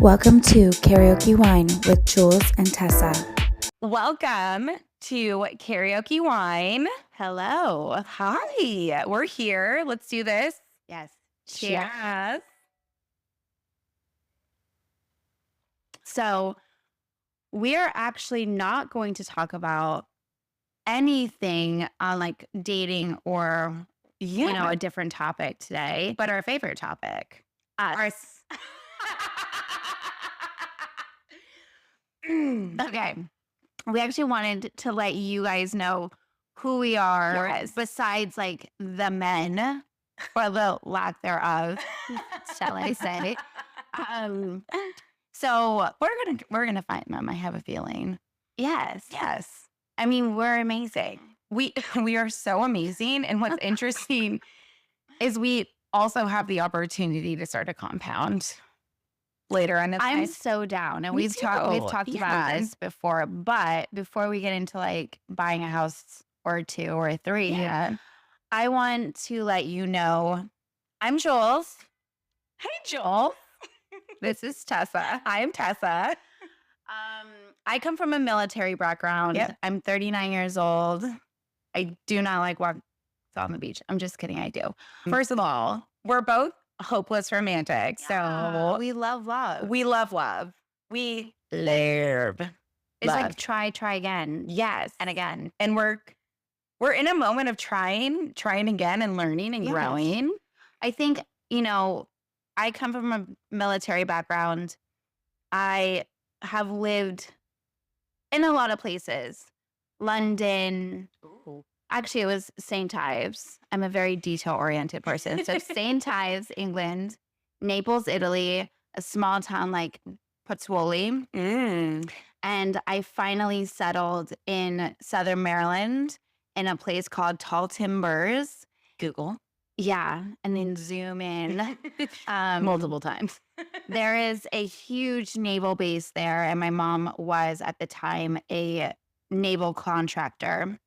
Welcome to Karaoke Wine with Jules and Tessa. Welcome to Karaoke Wine. Hello. Hi, we're here. Let's do this. Yes. Cheers. So we are actually not going to talk about anything on like dating or a different topic today, but our favorite topic. Us. Okay. We actually wanted to let you guys know who we are besides like the men or the lack thereof, shall I say. So We're gonna find them. I have a feeling. yes. Yes, I mean, we're amazing. we are so amazing. And what's interesting is we also have the opportunity to start a compound later on. I'm so down. And Me we've talked about Yeah. this before, but before we get into like buying a house or two or three, I want to let you know I'm Jules. Hey, Joel. This is Tessa. I am Tessa. I come from a military background. Yep. I'm 39 years old. I do not like walking on the beach. I'm just kidding. I do. First of all, we're both hopeless romantic. So we love love. we love love. We love. It's like try again. Yes. And again. And we're in a moment of trying again and learning and Yes. growing. I think, I come from a military background. I have lived in a lot of places. London. Actually, it was St. Ives. I'm a very detail-oriented person. So St. Ives, England, Naples, Italy, a small town like Pozzuoli. And I finally settled in Southern Maryland in a place called Tall Timbers. Google. Yeah, and then zoom in. Multiple times. There is a huge naval base there, and my mom was at the time a naval contractor.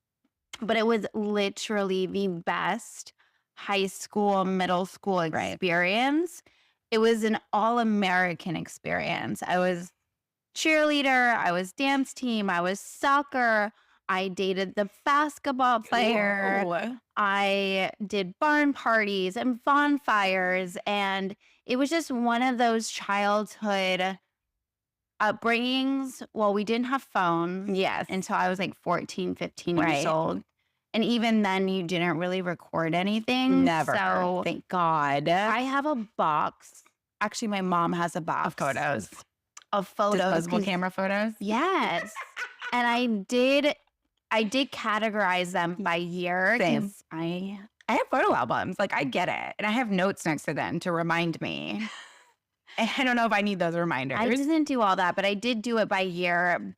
But it was literally the best high school, middle school experience. It was an all-American experience. I was cheerleader, I was dance team, I was soccer, I dated the basketball player. Whoa. I did barn parties and bonfires, and it was just one of those childhood upbringings. Well, we didn't have phones Yes. until I was like 14, 15 years Right. old. And even then, you didn't really record anything. Never. So Thank God. I have a box. Actually, my mom has a box Of photos. of photos. Disposable camera photos. Yes. And I did categorize them by year. Same. 'Cause I have photo albums. Like, I get it. And I have notes next to them to remind me. And I don't know if I need those reminders. I didn't do all that, but I did do it by year.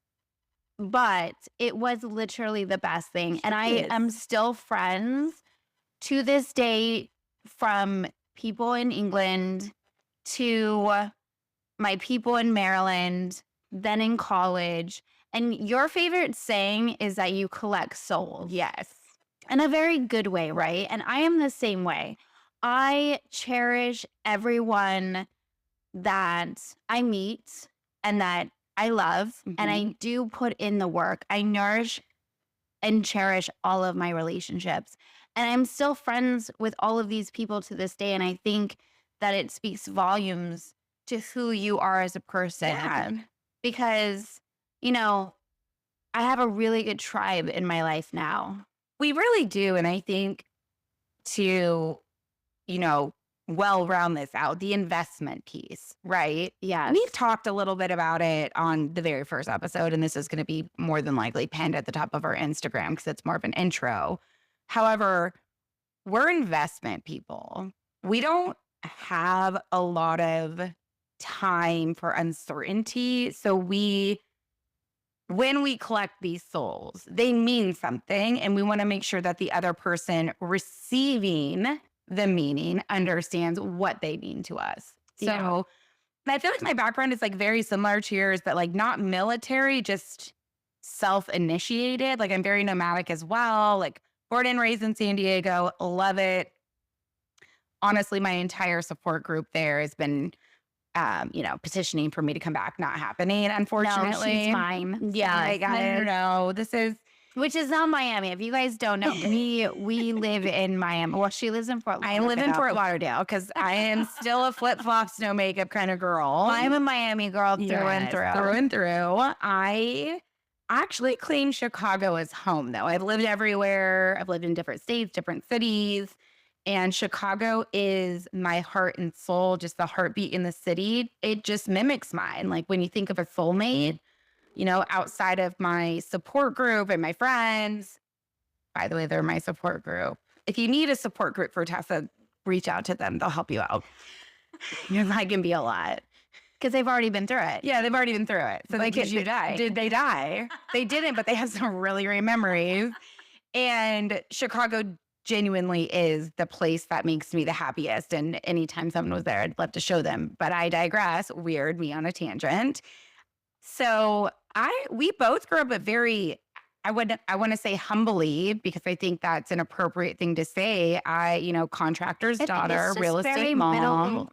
But it was literally the best thing. And I Yes. am still friends to this day from people in England to my people in Maryland, then in college. And your favorite saying is that you collect souls. Yes. In a very good way, right? And I am the same way. I cherish everyone that I meet and that I love, and I do put in the work. I nourish and cherish all of my relationships. And I'm still friends with all of these people to this day. And I think that it speaks volumes to who you are as a person. Yeah. Because, I have a really good tribe in my life now. We really do. And I think to, well round this out, the investment piece, right? Yes. We've talked a little bit about it on the very first episode, and this is going to be more than likely pinned at the top of our Instagram because it's more of an intro. However, we're investment people. We don't have a lot of time for uncertainty. So when we collect these souls, they mean something, and we want to make sure that the other person receiving the meaning understands what they mean to us. So I feel like my background is like very similar to yours, but like not military, just self-initiated. Like I'm very nomadic as well. Like born and raised in San Diego, love it. Honestly, my entire support group there has been petitioning for me to come back, not happening, No, unfortunately. she's fine. Yeah, I don't know. Which is not Miami. If you guys don't know, we live in Miami. Well, she lives in Fort I Lauderdale. live in Fort Lauderdale because I am still a flip-flops, no makeup kind of girl. I'm a Miami girl through and Yes, through. through and through. I actually claim Chicago as home, though. I've lived everywhere. I've lived in different states, different cities. And Chicago is my heart and soul, just the heartbeat in the city. It just mimics mine. Like when you think of a soulmate, outside of my support group and my friends, by the way, they're my support group. If you need a support group for Tessa, reach out to them. They'll help you out. I can be a lot. Because they've already been through it. Yeah, they've already been through it. So Did you die? Did they die? They didn't, but they have some really great memories. And Chicago genuinely is the place that makes me the happiest. And anytime someone was there, I'd love to show them. But I digress. Weird, me on a tangent. So we both grew up at very, I want to say humbly, because I think that's an appropriate thing to say. Contractor's daughter, It's just real estate very mom.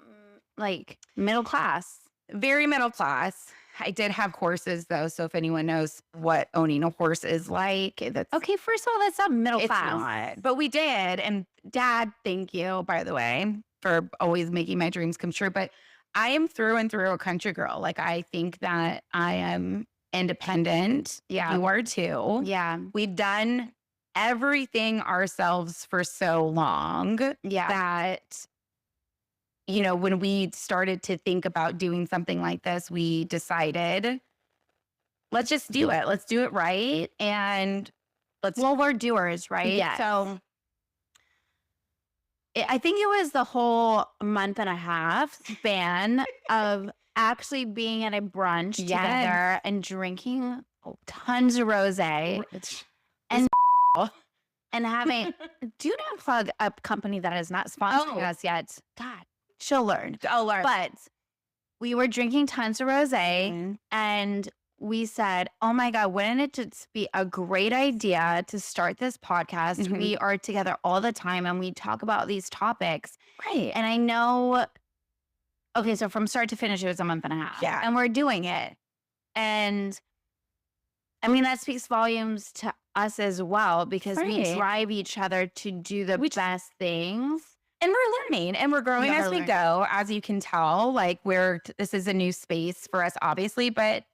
middle class. Very middle class. I did have horses though, so if anyone knows what owning a horse is like, that's Okay, first of all, that's not middle it's class. not. But we did. And Dad, thank you, by the way, for always making my dreams come true. But I am through and through a country girl. Like I think that I am independent. Yeah. You are too. Yeah. We've done everything ourselves for so long Yeah. that when we started to think about doing something like this, we decided, let's just do it. Let's do it right. And We're doers, right? Yes. So I think it was the whole month and a half span of actually being at a brunch Yes. together and drinking tons of rosé and having, do not plug a company that is not sponsoring us yet. God, she'll learn. I'll learn. But we were drinking tons of rosé Mm-hmm. and we said, oh my God, wouldn't it just be a great idea to start this podcast? Mhm. We are together all the time and we talk about these topics. Right. And I know, okay, so from start to finish, it was a month and a half. Yeah. And we're doing it. And I mean, that speaks volumes to us as well because we Right. drive each other to do the best things. And we're learning and we're growing We are as we learning. go, as you can tell. Like this is a new space for us, obviously, but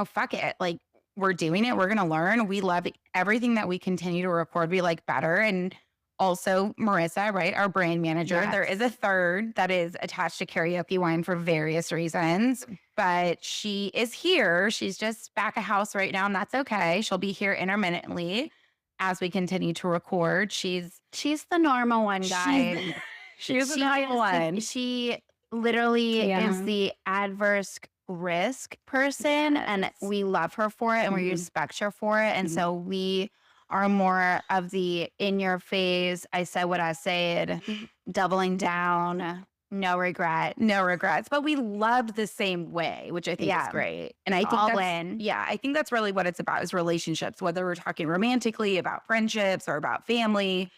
fuck it. Like we're doing it. We're going to learn. We love everything that we continue to record. We like better. And also Marissa, right? Our brand manager. Yes. There is a third that is attached to Karaoke Wine for various reasons, but she is here. She's just back at house right now and that's okay. She'll be here intermittently as we continue to record. She's the normal one, guys. She's the normal one. She literally Yeah. is the adverse risk person, and we love her for it, and we Mhm. respect her for it. And Mhm. so we are more of the in your face, I said what I said, doubling down, no regret. No regrets, but we loved the same way, which I think Yeah. is great. And I think All that's, in. yeah, I think that's really what it's about is relationships, whether we're talking romantically, about friendships or about family.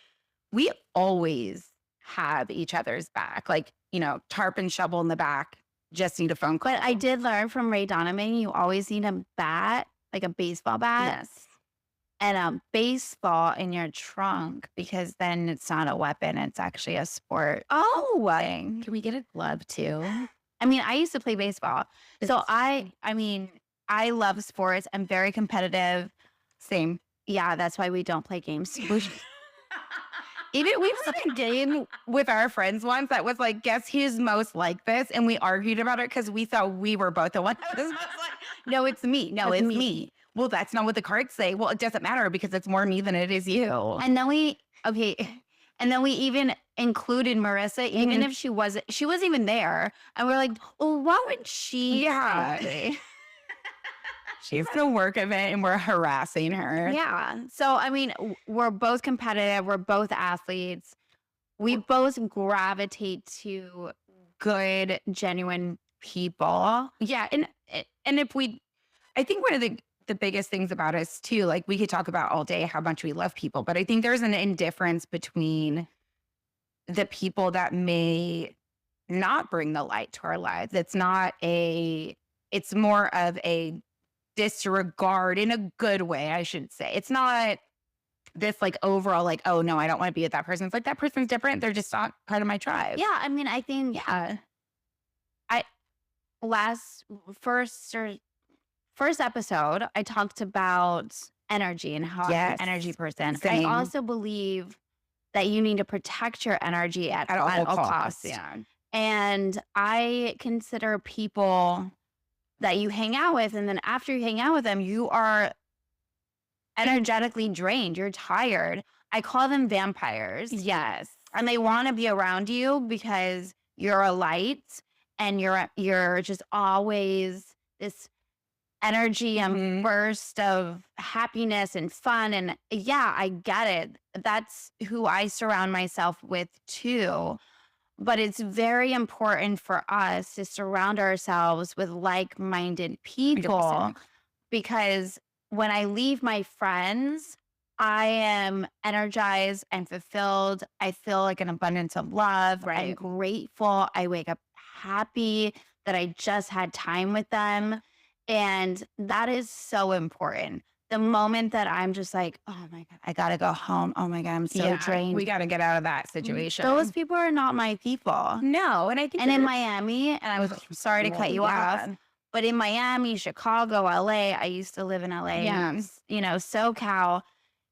We always have each other's back, like, tarp and shovel in the back, just need a phone call. But I did learn from Ray Donovan, you always need a bat, like a baseball bat. Yes. And a baseball in your trunk because then it's not a weapon. It's actually a sport. Oh, thing. can we get a glove too? I mean, I used to play baseball. So It's- I mean, I love sports. I'm very competitive. Same. Yeah, that's why we don't play games. Even we played a game with our friends once that was like, guess who's most like this? And we argued about it because we thought we were both the one that was most like, no, it's me. No, It's it's me. me. Well, that's not what the cards say. Well, it doesn't matter because it's more me than it is you. And then we even included Marissa, even Mhm. if she wasn't even there. And we're like, well, why would she? Yeah. say? She's the work of it and we're harassing her. Yeah. So, I mean, we're both competitive. We're both athletes. We both gravitate to good, genuine people. Yeah. And if I think one of the biggest things about us too, like we could talk about all day how much we love people, but I think there's an indifference between the people that may not bring the light to our lives. It's more of a disregard in a good way, I should say. It's not this like overall, like, oh no, I don't want to be with that person. It's like that person's different. They're just not part of my tribe. Yeah. I mean, I think I first episode, I talked about energy and how I'm Yes. an energy person. Same. I also believe that you need to protect your energy at all all costs. costs. Yeah. And I consider people that you hang out with, and then after you hang out with them, you are energetically drained. You're tired. I call them vampires. Yes. And they want to be around you because you're a light and you're just always this energy and burst of happiness and fun. And yeah, I get it. That's who I surround myself with too. But it's very important for us to surround ourselves with like-minded people 100%. because when I leave my friends, I am energized and fulfilled. I feel like an abundance of love. Right. I'm grateful. I wake up happy that I just had time with them. And that is so important. The moment that I'm just like, oh my God, I got to go home. Oh my God, I'm so drained. We got to get out of that situation. Those people are not my people. No. And I think And in Miami, and I was sorry to cut you off, but in Miami, Chicago, LA, I used to live in LA, you know, SoCal,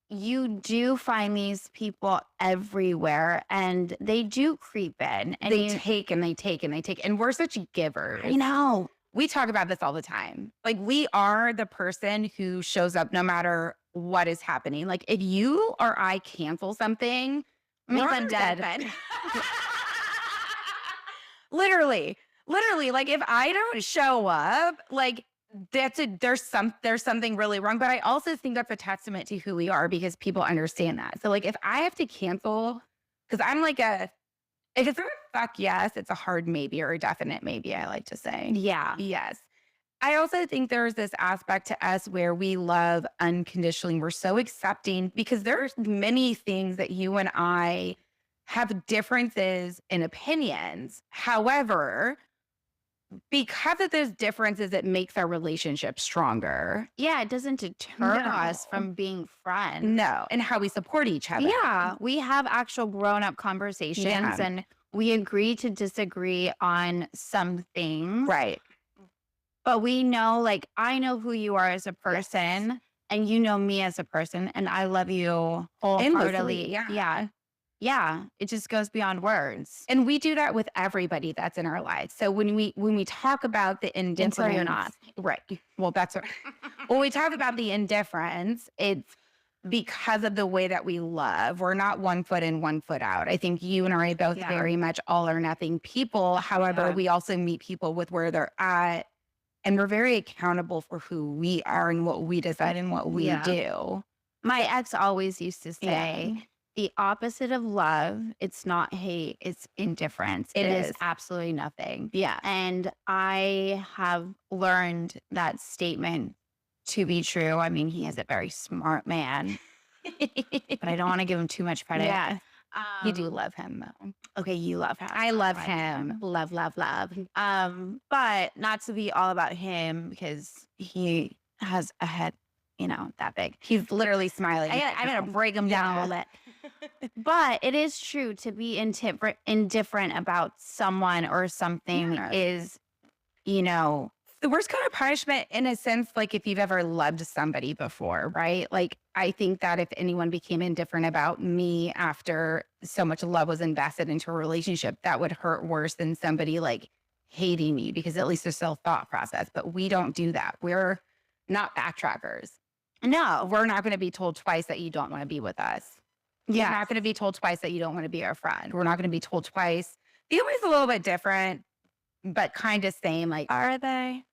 you do find these people everywhere and they do creep in. And they take and they take and they take. And we're such givers. I know. We talk about this all the time. Like we are the person who shows up no matter what is happening. Like if you or I cancel something, Means we're I'm dead. Literally, like if I don't show up, like there's something really wrong. But I also think that's a testament to who we are because people understand that. So like if I have to cancel, because I'm like if it's a fuck yes, it's a hard maybe or a definite maybe, I like to say. Yeah. Yes. I also think there's this aspect to us where we love unconditionally. We're so accepting because there's many things that you and I have differences in opinions. However, because of those differences, it makes our relationship stronger. Yeah, it doesn't deter us from being friends. No. And how we support each other. Yeah, we have actual grown-up conversations and we agree to disagree on some things. Right. But we know, like, I know who you are as a person and you know me as a person and I love you wholeheartedly. Yeah. It just goes beyond words. And we do that with everybody that's in our lives. So when we talk about the indifference, Until you're not. Right. Well, that's what, when we talk about the indifference, it's because of the way that we love. We're not 1 foot in, 1 foot out. I think you and I are both very much all or nothing people. However, we also meet people with where they're at. And we're very accountable for who we are and what we decide and what we do. My ex always used to say, the opposite of love, it's not hate, it's indifference. It is absolutely nothing. Yeah. And I have learned that statement to be true. I mean, he is a very smart man, but I don't want to give him too much credit. Yeah. You do love him though. Okay, you love him. I love him. Love. But not to be all about him because he has a head, you know, that big. He's literally smiling. I'm going to break him down a little bit. But it is true to be indifferent about someone or something is, you know, the worst kind of punishment in a sense, like if you've ever loved somebody before, right? Like I think that if anyone became indifferent about me after so much love was invested into a relationship, that would hurt worse than somebody like hating me because at least there's still a thought process. But we don't do that. We're not backtrackers. No, we're not going to be told twice that you don't want to be with us. Yeah. We're not going to be told twice that you don't want to be our friend. We're not going to be told twice. The always a little bit different, but kind of same. Like, are they?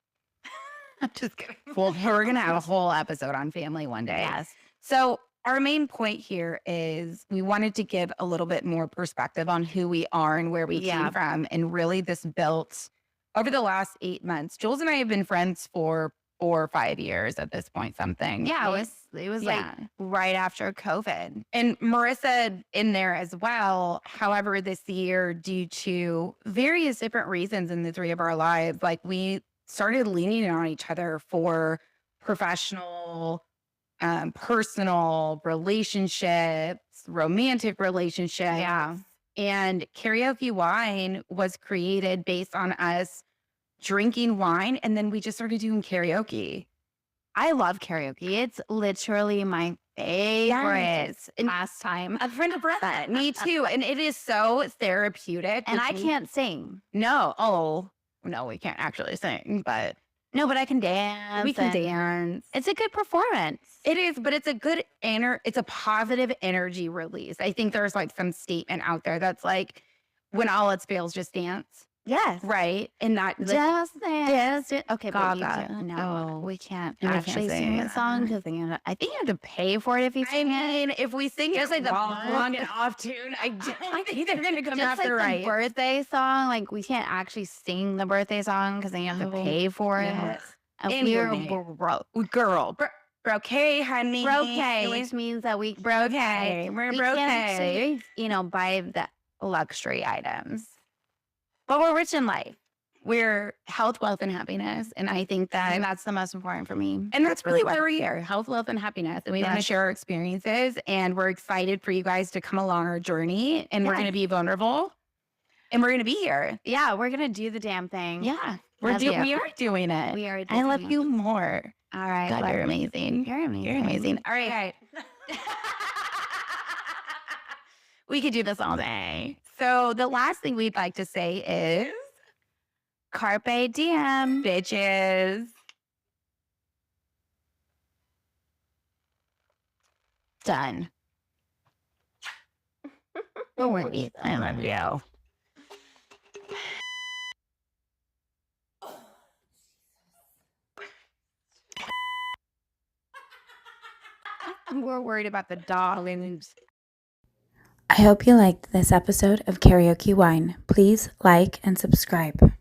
I'm just kidding. Well, we're going to have a whole episode on family one day. Yes. So our main point here is we wanted to give a little bit more perspective on who we are and where we came from. And really this built over the last 8 months. Jules and I have been friends for 4 or 5 years at this point, something. Yeah, it was like right after COVID. And Marissa in there as well. However, this year, due to various different reasons in the three of our lives, like we started leaning on each other for professional, personal relationships, romantic relationships. Yeah. And Karaoke Wine was created based on us drinking wine. And then we just started doing karaoke. I love karaoke. It's literally my favorite pastime. A friend of Brett. Me too. And it is so therapeutic. And I can't sing. No. Oh, no, we can't actually sing, but No, but I can dance. we can dance. It's a good performance. It is, but it's a good it's a positive energy release. I think there's like some statement out there that's like, when all else fails, just dance. Yes. Right. And that Just dance. Okay, but Gaga. no, we can't We can't actually sing sing it. the song because I think you have to pay for it if you I sing it. mean, if we sing Just it like the wrong and off tune, I don't think they're gonna come Just like after the birthday song, like we can't actually sing the birthday song because then you have to Oh, pay for it. yes. And we're Anyway. broke. Girl. Brocade, honey. Brocade, which means that we Brocade. We're we brocade. can't, buy the luxury items, but we're rich in life, We're health, wealth, and happiness. And I think that and that's the most important for me. And that's really why we're here. Health, wealth, and happiness. And we want to Yes. share our experiences. And we're excited for you guys to come along our journey. And we're Yeah. going to be vulnerable. And we're going to be here. Yeah, we're gonna do the damn thing. Yeah. We We are doing it. We are. I love doing it. you more. All right. God, love you're you. amazing. You're amazing. You're amazing. All right. We could do this all day. So the last thing we'd like to say is Carpe diem. bitches. Done. I love you. We're worried about the dog. I hope you liked this episode of Karaoke Wine. Please like and subscribe.